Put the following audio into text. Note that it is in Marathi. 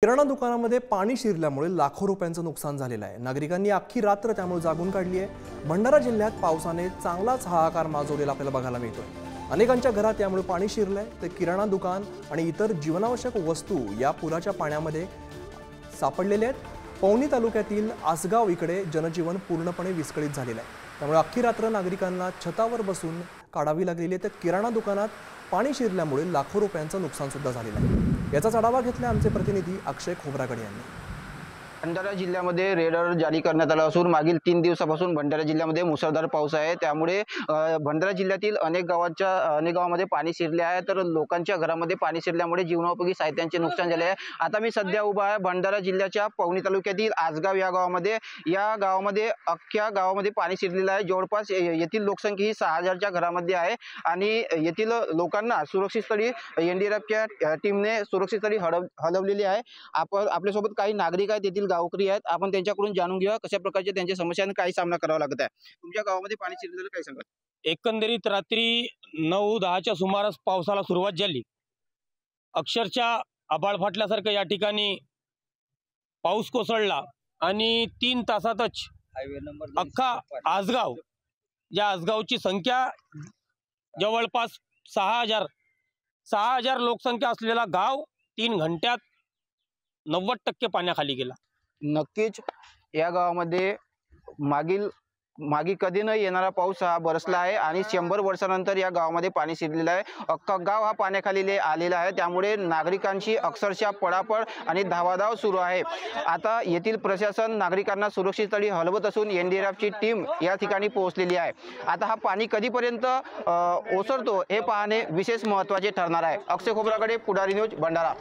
किराणा दुकानामध्ये पाणी शिरल्यामुळे लाखो रुपयांचं नुकसान झालेलं आहे। नागरिकांनी अख्खी रात्र त्यामुळे जागून काढली आहे। भंडारा जिल्ह्यात पावसाने चांगलाच हाहाकार माजवलेला आपल्याला बघायला मिळतोय। अनेकांच्या घरात यामुळे पाणी शिरलंय, तर किराणा दुकान आणि इतर जीवनावश्यक वस्तू या पुराच्या पाण्यामध्ये सापडलेले आहेत। पवनी तालुक्यातील आसगाव इकडे जनजीवन पूर्णपणे विस्कळीत झालेलं आहे। त्यामुळे अख्खी रात्र नागरिकांना छतावर बसून काढावी लागलेली आहे। तर किराणा दुकानात पाणी शिरल्यामुळे लाखो रुपयांचं नुकसान सुद्धा झालेलं आहे। याचा आढावा घेतला आमचे प्रतिनिधी अक्षय खोब्रागडे यांनी। भंडारा जिल्ह्यामध्ये रेड अलर्ट जारी करण्यात आला असून मागील 3 दिवसापासून भंडारा जिल्ह्यामध्ये मुसळधार पाऊस आहे। त्यामुळे भंडारा जिल्ह्यातील अनेक गावांमध्ये पाणी शिरले आहे, तर लोकांच्या घरामध्ये पाणी शिरल्यामुळे जीवनोपयोगी साहित्यांचे नुकसान झाले आहे। आता मी सध्या उभा आहे भंडारा जिल्ह्याच्या पवनी तालुक्यातील आसगाव या गावामध्ये। या गावामध्ये अख्ख्या गावामध्ये पाणी शिरलेलं आहे। जवळपास येथील लोकसंख्या ही 6000च्या घरामध्ये आहे आणि येथील लोकांना सुरक्षित स्थळी एनडीआरएफच्या टीमने सुरक्षित स्थळी हलवलेली आहे। आपल्यासोबत काही नागरिक आहेत, येथील गावकरी आहेत। आपण त्यांच्याकडून जाणून घेऊया कशा प्रकारचे त्यांच्या समस्यांना काय सामना करावा लागत आहे। तुमच्या गावामध्ये पाणी शिरलेलं काय सांगाल? एकंदरीत रात्री 9-10च्या सुमारास पावसाला सुरुवात झाली। अक्षरशः आभाळ फाटल्यासारखं या ठिकाणी पाऊस कोसळला आणि 3 तासातच अख्खा आसगाव, या आसगावची संख्या जवळपास 6000 लोकसंख्या असलेला गाव 3 घंट्यात 90% पाण्याखाली गेला। नक्कीच या गावामध्ये मागी कधी न येणारा पाऊस हा बरसला आहे आणि 100 वर्षानंतर या गावामध्ये पाणी शिरलेलं आहे। अख्खा गाव हा पाण्याखाली आलेला आहे। त्यामुळे नागरिकांची अक्षरशः पळापळ आणि धावाधाव सुरू आहे। आता येथील प्रशासन नागरिकांना सुरक्षित स्थळी हलवत असून एनडीआरएफची टीम या ठिकाणी पोहोचलेली आहे। आता हा पाणी कधीपर्यंत ओसरतो हे पाहणे विशेष महत्त्वाचे ठरणार आहे। अक्षय खोब्रागडे, पुढारी न्यूज, भंडारा।